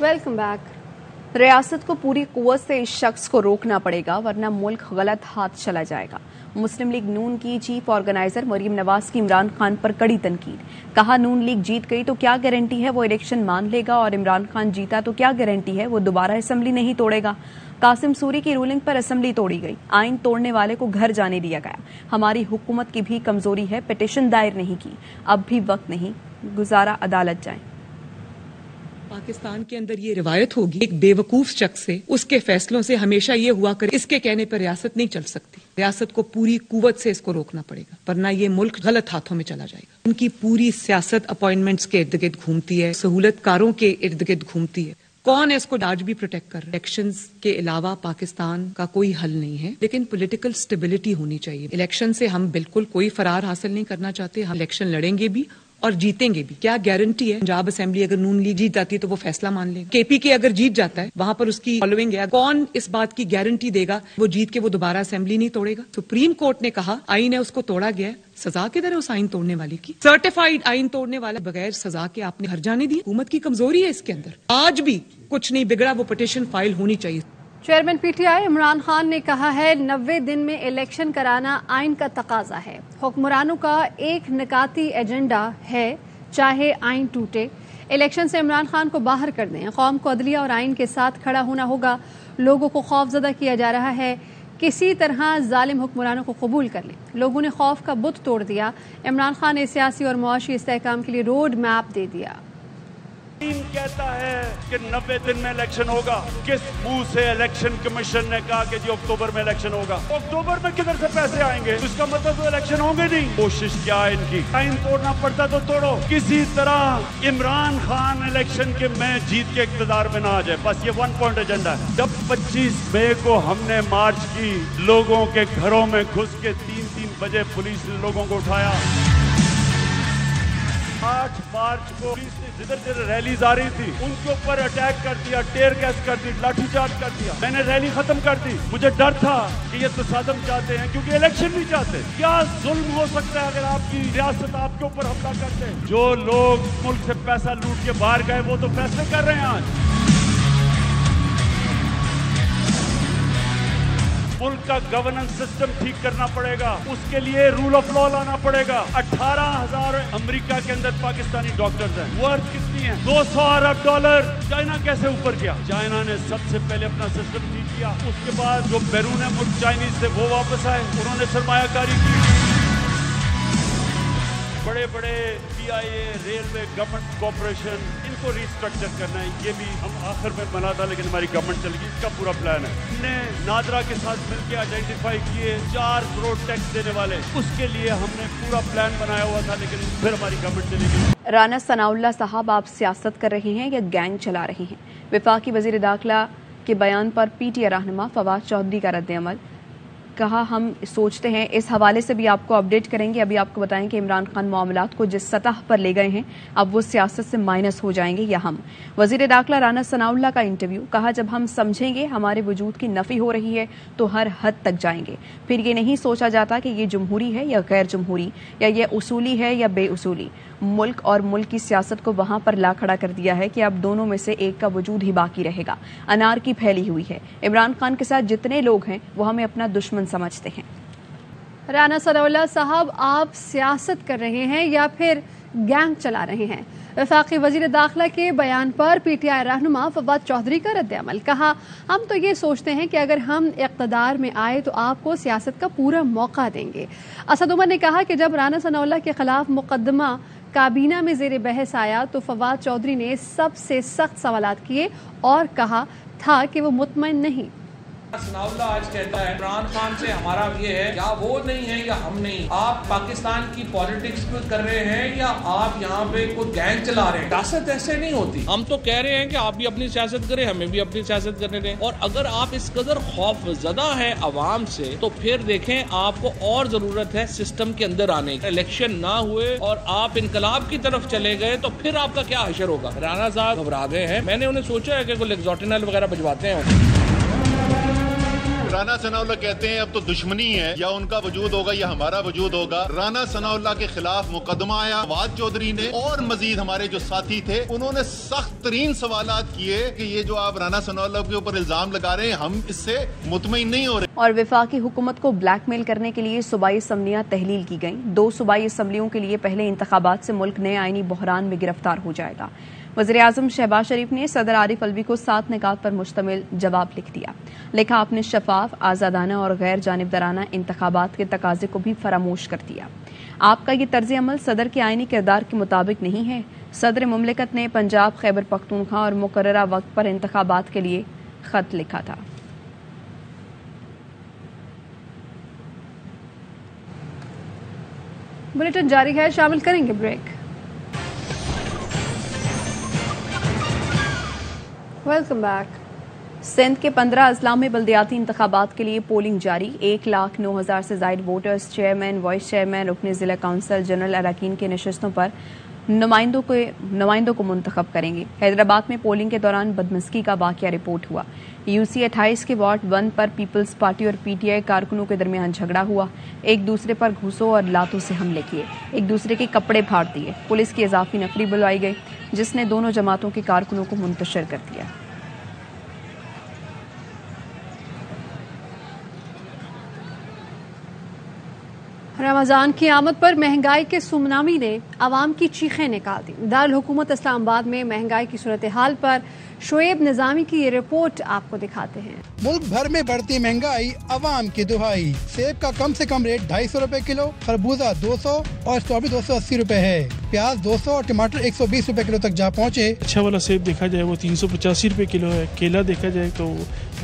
Welcome back. रियासत को पूरी कुव्वत से इस शख्स को रोकना पड़ेगा वरना मुल्क गलत हाथ चला जाएगा। मुस्लिम लीग नून की चीफ ऑर्गेनाइजर मरियम नवाज की इमरान खान पर कड़ी तनकीद। कहा, नून लीग जीत गई तो क्या गारंटी है वो इलेक्शन मान लेगा, और इमरान खान जीता तो क्या गारंटी है वो दोबारा असेंबली नहीं तोड़ेगा। कासिम सूरी की रूलिंग पर असेंबली तोड़ी गई, आइन तोड़ने वाले को घर जाने दिया गया। हमारी हुकूमत की भी कमजोरी है, पिटीशन दायर नहीं की, अब भी वक्त नहीं गुजारा, अदालत जाए। पाकिस्तान के अंदर ये रिवायत होगी एक बेवकूफ शख्स से उसके फैसलों से हमेशा ये हुआ करे, इसके कहने पर रियासत नहीं चल सकती। रियासत को पूरी कुव्वत से इसको रोकना पड़ेगा वरना ये मुल्क गलत हाथों में चला जाएगा। उनकी पूरी सियासत अपॉइंटमेंट्स के इर्द गिर्द घूमती है, सहूलतकारों के इर्द गिर्द घूमती है। कौन है इसको आज भी प्रोटेक्ट कर रहा है? इलेक्शंस के अलावा पाकिस्तान का कोई हल नहीं है, लेकिन पॉलिटिकल स्टेबिलिटी होनी चाहिए। इलेक्शन से हम बिल्कुल कोई फरार हासिल नहीं करना चाहते, हम इलेक्शन लड़ेंगे भी और जीतेंगे भी। क्या गारंटी है पंजाब असेंबली अगर नून लीग जीत जाती है तो वो फैसला मान लेंगे? केपीके अगर जीत जाता है वहां पर उसकी फॉलोइंग है, कौन इस बात की गारंटी देगा वो जीत के वो दोबारा असेंबली नहीं तोड़ेगा? सुप्रीम कोर्ट ने कहा आइन है उसको तोड़ा गया है, सजा किधर है उस आइन तोड़ने वाले की? सर्टिफाइड आइन तोड़ने वाला बगैर सजा के आपने घर जाने दी। हुकूमत की कमजोरी है इसके अंदर, आज भी कुछ नहीं बिगड़ा, वो पिटीशन फाइल होनी चाहिए। चेयरमैन पीटीआई इमरान खान ने कहा है 90 दिन में इलेक्शन कराना आइन का तकाजा है। हुक्मरानों का एक निकाती एजेंडा है, चाहे आइन टूटे। इलेक्शन से इमरान खान को बाहर कर दें, कौम को अदलिया और आइन के साथ खड़ा होना होगा। लोगों को खौफजदा किया जा रहा है, किसी तरह जालिम हुक्मरानों को कबूल कर लें। लोगों ने खौफ का बुत तोड़ दिया। इमरान खान ने सियासी और मुआशी इस्तेहकाम के लिए रोड मैप दे दिया। टीम कहता है कि 90 दिन में इलेक्शन होगा। किस मुंह से इलेक्शन कमीशन ने कहा कि जी अक्टूबर में इलेक्शन होगा? अक्टूबर में किधर से पैसे आएंगे? इसका मतलब तो इलेक्शन होंगे नहीं। कोशिश क्या है इनकी? आइन तोड़ना पड़ता तो तोड़ो, किसी तरह इमरान खान इलेक्शन के में जीत के इक्तदार में ना आ जाए, बस ये 1 पॉइंट एजेंडा है। जब 25 मई को हमने मार्च की, लोगों के घरों में घुस के 3-3 बजे पुलिस ने लोगों को उठाया। 8 मार्च को पुलिस ने जिधर जिधर रैलीज आ रही थी उनके ऊपर अटैक कर दिया, टेयर गैस कर दी, लाठीचार्ज कर दिया। मैंने रैली खत्म कर दी। मुझे डर था कि ये तसादम चाहते हैं क्योंकि इलेक्शन नहीं चाहते। क्या जुल्म हो सकता है अगर आपकी रियासत आपके ऊपर हमला करते हैं? जो लोग मुल्क से पैसा लूट के बाहर गए वो तो फैसले कर रहे हैं आज। मुल्क का गवर्नेंस सिस्टम ठीक करना पड़ेगा, उसके लिए रूल ऑफ लॉ लाना पड़ेगा। 18,000 अमेरिका के अंदर पाकिस्तानी डॉक्टर्स हैं, वर्थ कितनी है? $200 अरब। चाइना कैसे ऊपर गया? चाइना ने सबसे पहले अपना सिस्टम ठीक किया, उसके बाद जो बैरून मुल्क चाइनीज थे वो वापस आए, उन्होंने सरमायाकारी की। बड़े बड़े पीआईए, रेलवे, गवर्नमेंट कॉर्पोरेशन, इनको रिस्ट्रक्चर करना है। ये भी हम आखिर में बना था लेकिन हमारी गवर्नमेंट चलेगी, इसका पूरा प्लान है। हमने नादरा के साथ मिलकर आइडेंटिफाई किए 4 करोड़ टैक्स देने वाले, उसके लिए हमने पूरा प्लान बनाया हुआ था लेकिन फिर हमारी गवर्नमेंट चलेगी। राना सनाउल्लाह साहब, आप सियासत कर रहे हैं या गैंग चला रहे हैं? वफाकी वजीर दाखिला के बयान पर पीटीआई रहनुमा फवाद चौधरी का रद्द-ए-अमल। कहा, हम सोचते हैं इस हवाले से भी आपको अपडेट करेंगे। अभी आपको बताएं कि इमरान खान मामलात को जिस सतह पर ले गए हैं अब वो सियासत से माइनस हो जाएंगे या हम। वजीर दाखिला राना सनाउल्लाह का इंटरव्यू। कहा, जब हम समझेंगे हमारे वजूद की नफी हो रही है तो हर हद तक जाएंगे। फिर ये नहीं सोचा जाता कि ये जमहूरी है या गैर जमहूरी, या ये उसूली है या बेउसूली। मुल्क और मुल्क की सियासत को वहां पर ला खड़ा कर दिया है कि अब दोनों में से एक का वजूद ही बाकी रहेगा। अनारकी फैली हुई है। इमरान खान के साथ जितने लोग हैं वो हमें अपना दुश्मन समझते हैं। राना सनाउल्लाह साहब, आप सियासत कर रहे हैं या फिर गैंग चला रहे हैं? वफाकी वजीर दाखिला के बयान पर पीटीआई रहनुमा फवाद चौधरी का रद्द-ए-अमल। कहा, हम तो ये सोचते हैं कि अगर हम इक़्तिदार में आए तो आपको सियासत का पूरा मौका देंगे। असद उमर ने कहा कि जब राना सनाउल्लाह के खिलाफ मुकदमा काबीना में ज़ेरे बहस आया तो फवाद चौधरी ने सबसे सख्त सवालात किए और कहा था कि वो मुतमईन नहीं। सनाउल्लाह आज कहता है इमरान खान से हमारा ये है, या वो नहीं है या हम नहीं। आप पाकिस्तान की पॉलिटिक्स कर रहे हैं या आप यहाँ पे कोई गैंग चला रहे हैं? सियासत ऐसे नहीं होती। हम तो कह रहे हैं कि आप भी अपनी सियासत करें, हमें भी अपनी सियासत करने दें। और अगर आप इस कदर खौफजदा है अवाम से तो फिर देखें आपको और जरूरत है सिस्टम के अंदर आने की। इलेक्शन ना हुए और आप इनकलाब की तरफ चले गए तो फिर आपका क्या हशर होगा? राना साहब घबरा गए हैं। मैंने उन्हें सोचा है कि कोई एक्सोटिनल वगैरह भिजवाते हैं। राना सनाउल्लाह कहते हैं अब तो दुश्मनी है, या उनका वजूद होगा या हमारा वजूद होगा। राना सनाउल्लाह के खिलाफ मुकदमा आया फवाद चौधरी ने, और मजीद हमारे जो साथी थे उन्होंने सख्त तरीन सवालात किए कि ये जो आप राना सनाउल्लाह के ऊपर इल्जाम लगा रहे हैं, हम इससे मुतमईन नहीं हो रहे। और वफाकी हुकूमत को ब्लैकमेल करने के लिए सूबाई असम्बलियां तहलील की गईं। 2 सूबाई असम्बलियों के लिए पहले इंतखाबात से मुल्क नए आईनी बहरान में गिरफ्तार हो जाएगा। वज़ीर-ए-आज़म शहबाज शरीफ ने सदर आरिफ अलवी को 7 निकात पर मुश्तमिल जवाब लिख दिया। लिखा, आपने शफाफ, आज़ादाना और गैर जानिबदाराना इंतखाबात के तकाजे को भी फरामोश कर दिया। आपका ये तर्ज अमल सदर के आईनी किरदार के मुताबिक नहीं है। सदर मुमलिकत ने पंजाब, खैबर पख्तूनख्वा और मुकर्ररा वक्त पर इंतखाबात के लिए खत लिखा था। बुलेटिन जारी है, शामिल करेंगे ब्रेक। Welcome back. सिंध के 15 अजला में बल्दियाती इंतखाबात के लिए पोलिंग जारी। 1,09,000 से जायद वोटर्स चेयरमैन, वाइस चेयरमैन, रुकने जिला काउंसिल, जनरल अरकान की नशस्तों पर नुमाइंदों को मुंतखब करेंगे। हैदराबाद में पोलिंग के दौरान बदमज़गी का वाक़या रिपोर्ट हुआ। यूसी 28 के वार्ड 1 पर पीपल्स पार्टी और पीटीआई कारकुनों के दरमियान झगड़ा हुआ। एक दूसरे पर घूसों और लातों से हमले किए, एक दूसरे के कपड़े फाड़ दिए। पुलिस की इजाफी नफरी बुलवाई गई, जिसने दोनों जमातों के कारकुनों को मुंतशिर कर दिया। रमजान की आमद पर महंगाई के सुनामी ने आवाम की चीखें निकाल दी। दारुल हुकूमत इस्लामाबाद में महंगाई की सूरत हाल पर शोएब निजामी की ये रिपोर्ट आपको दिखाते हैं। मुल्क भर में बढ़ती महंगाई अवाम की दुहाई। सेब का कम से कम रेट 250 रुपए किलो, खरबूजा 200 और स्ट्रॉबेरी 280 रुपए है। प्याज 200 और टमाटर 120 रुपए किलो तक जा पहुँचे। अच्छा वाला सेब देखा जाए वो 385 रुपए किलो है। केला देखा जाए तो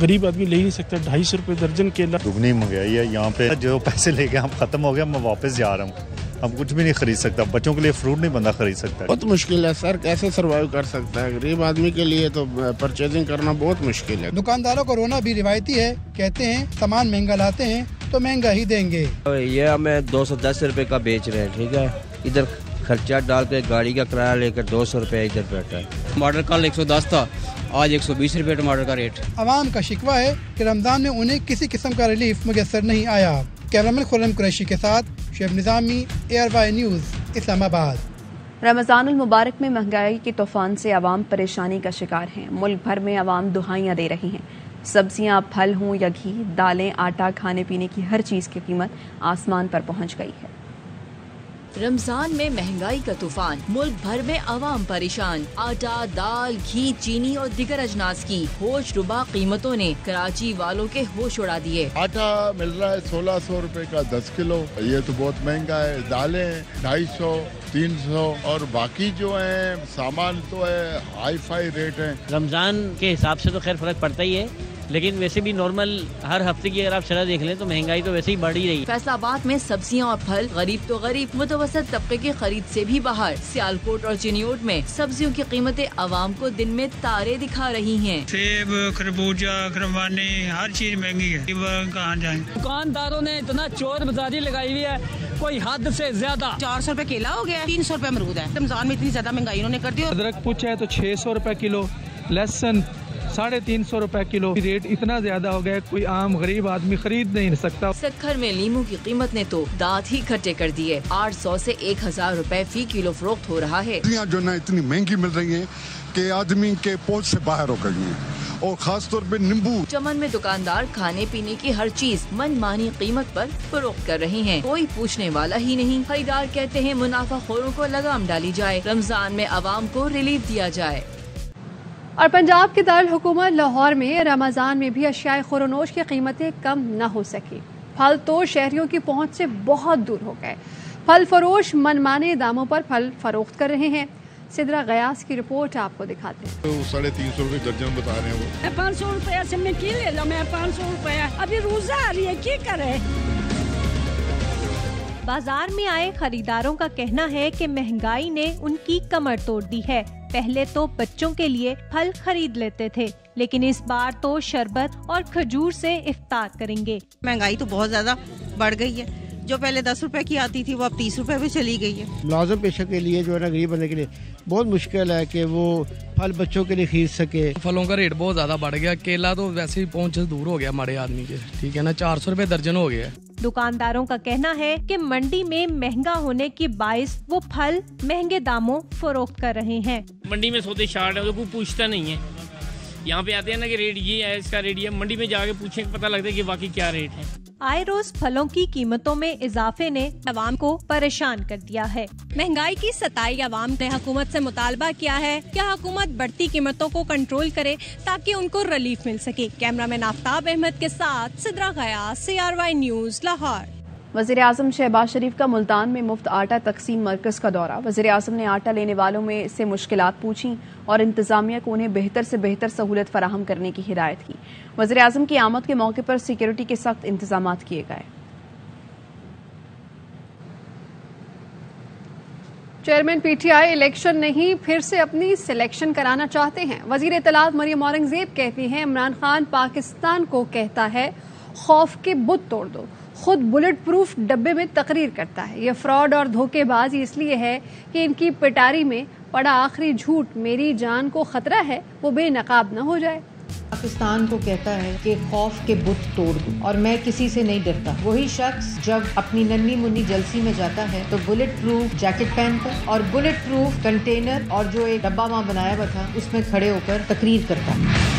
गरीब आदमी ले नहीं सकता, 250 रुपए दर्जन केला। दुगनी महंगाई है यहाँ पे, जो पैसे लेके हम खत्म हो गया, मैं वापस जा रहा हूँ। हम कुछ भी नहीं खरीद सकता, बच्चों के लिए फ्रूट नहीं बंदा खरीद सकता। बहुत मुश्किल है सर, कैसे सरवाइव कर सकता है गरीब आदमी के लिए, तो परचेजिंग करना बहुत मुश्किल है। दुकानदारों को रोना भी रिवायती है, कहते हैं सामान महंगा लाते हैं तो महंगा ही देंगे। ये हमें 210 रुपए का बेच रहे हैं, ठीक है, इधर खर्चा डाल के गाड़ी का किराया लेकर 200 रुपए इधर बैठा है। टमाटर कल 110 था, आज 120 रुपए टमाटर का रेट। आवाम का शिकवा है कि रमजान में उन्हें किसी किस्म का रिलीफ मुयस्सर नहीं आया। कैमरामैन खुर्रम कुरैशी के साथ शोएब निजामी, ARY न्यूज़, इस्लामाबाद। रमजानुल मुबारक में महंगाई के तूफान से आवाम परेशानी का शिकार हैं। मुल्क भर में आवाम दुहाइयाँ दे रही हैं। सब्जियां, फल हों या घी, दालें, आटा, खाने पीने की हर चीज़ की कीमत आसमान पर पहुँच गई है। रमजान में महंगाई का तूफान, मुल्क भर में आवाम परेशान। आटा, दाल, घी, चीनी और दीगर अजनास की होश रुबा कीमतों ने कराची वालों के होश उड़ा दिए। आटा मिल रहा है 1600 रुपए का 10 किलो, ये तो बहुत महंगा है। दालें 250, 300 और बाकी जो है सामान तो है हाई फाई रेट है। रमजान के हिसाब से तो खैर फर्क पड़ता ही है, लेकिन वैसे भी नॉर्मल हर हफ्ते की अगर आप शरह देख लें तो महंगाई तो वैसे ही बढ़ ही रही है। फैसलाबाद में सब्जियां और फल गरीब तो गरीब, मुतवसत तबके की खरीद से भी बाहर। सियालकोट और चिनियोट में सब्जियों की कीमतें आवाम को दिन में तारे दिखा रही हैं। सेब, खरबूजा, खरवानी, हर चीज महंगी है, कहाँ जाएं। दुकानदारों ने इतना चोर बाजारी लगाई हुई है, कोई हद से ज्यादा। 400 रुपए केला हो गया, 300 रुपए अमरूद है। रमजान में इतनी ज्यादा महंगाई उन्होंने कर दी। अदरक पूछा है तो 600 रुपए किलो, लहसुन 350 रुपए किलो। रेट इतना ज्यादा हो गया, कोई आम गरीब आदमी खरीद नहीं सकता। सक्खर में लीमू की कीमत ने तो दांत ही खट्टे कर दिए। 800 से 1000 रुपए फी किलो फरोख्त हो रहा है। जो ना इतनी महंगी मिल रही है कि आदमी के पहुंच से बाहर हो गई है, और खास तौर पे नींबू। चमन में दुकानदार खाने पीने की हर चीज मनमानी कीमत पर फरोख्त कर रहे हैं, कोई पूछने वाला ही नहीं। खरीदार कहते हैं मुनाफाखोरों को लगाम डाली जाए, रमजान में आवाम को रिलीफ दिया जाए। और पंजाब के दारुल हुकूमत लाहौर में रमजान में भी अशियाए खुरनोश की कीमतें कम न हो सकी। फल तो शहरियों की पहुंच से बहुत दूर हो गए। फल फरोश मनमाने दामों पर फल फरोख्त कर रहे हैं। सिद्रा गयास की रिपोर्ट आपको दिखाते हैं। तो 350 रुपए दर्जन बता रहे हैं वो। 500 रुपया से मैं की ले लो, मैं 500 रुपया अभी रोजा आ रही है, क्या करे। बाजार में आए खरीदारों का कहना है कि महंगाई ने उनकी कमर तोड़ दी है। पहले तो बच्चों के लिए फल खरीद लेते थे, लेकिन इस बार तो शरबत और खजूर से इफ्तार करेंगे। महंगाई तो बहुत ज्यादा बढ़ गई है, जो पहले 10 रुपए की आती थी वो अब 30 रुपए पे चली गई है। मुलाजिम पेशा के लिए जो है ना, गरीब बंदे के लिए बहुत मुश्किल है कि वो फल बच्चों के लिए खरीद सके। फलों का रेट बहुत ज्यादा बढ़ गया, केला तो वैसे ही पहुंच से दूर हो गया हमारे आदमी के, ठीक है ना, 400 रुपए दर्जन हो गया। दुकानदारों का कहना है कि मंडी में महंगा होने की बाइस वो फल महंगे दामों फरोख्त कर रहे हैं। मंडी में सौदे शार्ट है तो कोई पूछता नहीं है, यहाँ पे आते हैं ना कि रेट ये है, इसका रेट ये, मंडी में जाके पूछे पता लगता है कि वाकई क्या रेट है। आए रोज फलों की कीमतों में इजाफे ने अवाम को परेशान कर दिया है। महंगाई की सताई अवाम ने हुकूमत से मुतालबा किया है कि हुकूमत बढ़ती कीमतों को कंट्रोल करे ताकि उनको रिलीफ मिल सके। कैमरामैन आफ्ताब अहमद के साथ सिद्रा गयास, CRY न्यूज़, लाहौर। वज़ीर-ए-आज़म शहबाज शरीफ का मुल्तान में मुफ्त आटा तकसीम मरकज का दौरा। वज़ीर-ए-आज़म ने आटा लेने वालों में से मुश्किलात पूछी और इंतजामिया को उन्हें बेहतर से बेहतर सहूलत फराहम करने की हिदायत की। वज़ीर-ए-आज़म की आमद के मौके पर सिक्योरिटी के सख्त इंतजाम किए गए। चेयरमैन PTI इलेक्शन नहीं फिर से अपनी सिलेक्शन कराना चाहते हैं। वज़ीर इत्तलात मरियम औरंगजेब कहती हैं इमरान खान पाकिस्तान को कहता है खौफ के बुत तोड़ दो, खुद बुलेट प्रूफ डब्बे में तकरीर करता है। ये फ्रॉड और धोखेबाजी इसलिए है कि इनकी पिटारी में पड़ा आखिरी झूठ मेरी जान को खतरा है वो बेनकाब न हो जाए। पाकिस्तान को कहता है कि खौफ के बुत तोड़ दूं और मैं किसी से नहीं डरता। वही शख्स जब अपनी नन्ही मुन्नी जलसी में जाता है तो बुलेट प्रूफ जैकेट पहनकर और बुलेट प्रूफ कंटेनर और जो एक डब्बा वहाँ बनाया हुआ था उसमें खड़े होकर तकरीर करता है।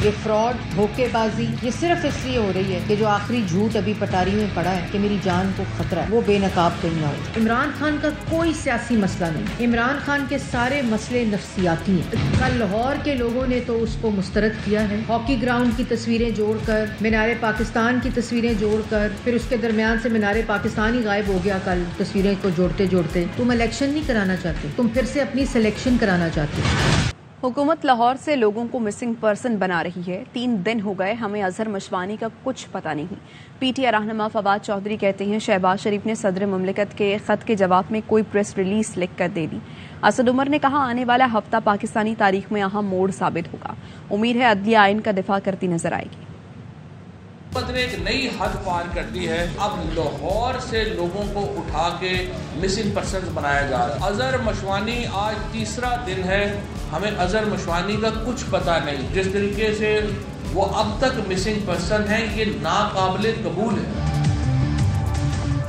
ये फ्रॉड, धोखेबाजी ये सिर्फ इसलिए हो रही है कि जो आखिरी झूठ अभी पटारी में पड़ा है कि मेरी जान को खतरा है वो बेनकाब कहीं ना हो। इमरान खान का कोई सियासी मसला नहीं, इमरान खान के सारे मसले नफ्सियाती हैं। कल लाहौर के लोगों ने तो उसको मुस्तरद किया है, हॉकी ग्राउंड की तस्वीरें जोड़कर, मीनारे पाकिस्तान की तस्वीरें जोड़कर, फिर उसके दरमियान से मीनारे पाकिस्तान ही गायब हो गया कल तस्वीरें को जोड़ते जोड़ते। तुम इलेक्शन नहीं कराना चाहते, तुम फिर से अपनी सिलेक्शन कराना चाहते हो। हुकूमत लाहौर से लोगों को मिसिंग पर्सन बना रही है। 3 दिन हो गए हमें अजहर मशवानी का कुछ पता नहीं। PTI रहनुमा फवाद चौधरी कहते हैं शहबाज शरीफ ने सदर मुमलिकत के खत के जवाब में कोई प्रेस रिलीज लिख कर दे दी। असद उमर ने कहा आने वाला हफ्ता पाकिस्तानी तारीख में अहम मोड़ साबित होगा। उम्मीद है अदलिया आइन का दिफा करती नजर आएगी। हुकूमत ने एक नई हद पार कर दी है। अब लाहौर से लोगों को उठा के मिसिंग पर्सन बनाया जा रहा है। अजहर मशवानी आज 3रा दिन है, हमें अजहर मशवानी का कुछ पता नहीं। जिस तरीके से वो अब तक मिसिंग पर्सन है ये नाकाबिले कबूल है।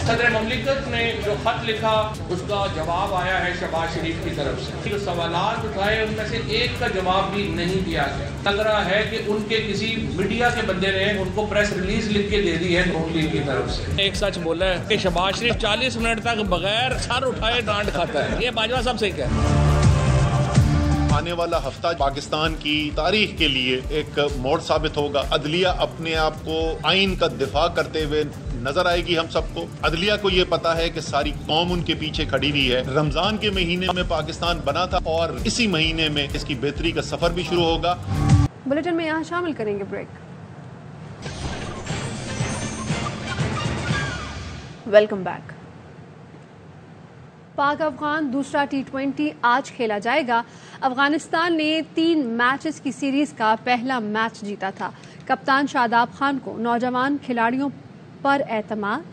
सदर मुमलिकत ने जो खत लिखा उसका जवाब आया है शहबाज शरीफ की तरफ से। जो सवालात उठाए उनमें से एक का जवाब भी नहीं दिया गया। लग रहा है कि उनके किसी मीडिया के बंदे ने उनको प्रेस रिलीज लिख के दे दी है नून लीग की तरफ से। एक सच बोला है कि शहबाज शरीफ 40 मिनट तक बगैर सर उठाए डांट खाता है। ये बाजवा साहब सही कह रहे हैं। आने वाला हफ्ता पाकिस्तान की तारीख के लिए एक मोड़ साबित होगा। अदलिया अपने आप को आइन का दिफा करते हुए नजर आएगी हम सबको। अदलिया को ये पता है कि सारी कौम उनके पीछे खड़ी हुई है। रमजान के महीने में पाकिस्तान बना था और इसी महीने में इसकी बेहतरी का सफर भी शुरू होगा। बुलेटिन में यहाँ शामिल करेंगे ब्रेक। Welcome back. पाक अफगान दूसरा T20 आज खेला जाएगा। अफगानिस्तान ने 3 मैचेस की सीरीज का पहला मैच जीता था। कप्तान शादाब खान को नौजवान खिलाड़ियों पर एतमाद।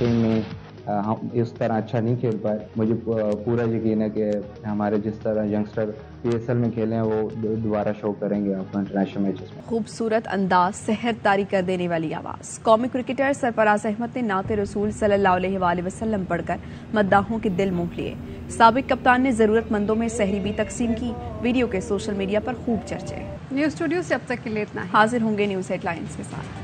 में हम इस तरह अच्छा नहीं खेल पाए। मुझे पूरा यकीन है कि हमारे जिस तरह यंगस्टर PSL में खेले हैं वो दोबारा शो करेंगे आपको इंटरनेशनल मैचेस में। खूबसूरत अंदाज, सेहत तारी कर देने वाली आवाज़। कौमी क्रिकेटर सरफराज अहमद ने नाते रसूल सल्लल्लाहु अलैहि वसल्लम पढ़कर मद्दाहों के दिल मोह लिए। साबिक कप्तान ने जरूरतमंदों में सहरी भी तकसीम की। वीडियो के सोशल मीडिया पर खूब चर्चे। न्यूज़ स्टूडियो से अब तक के लिए इतना ही। हाजिर होंगे न्यूज़ हेडलाइंस के साथ।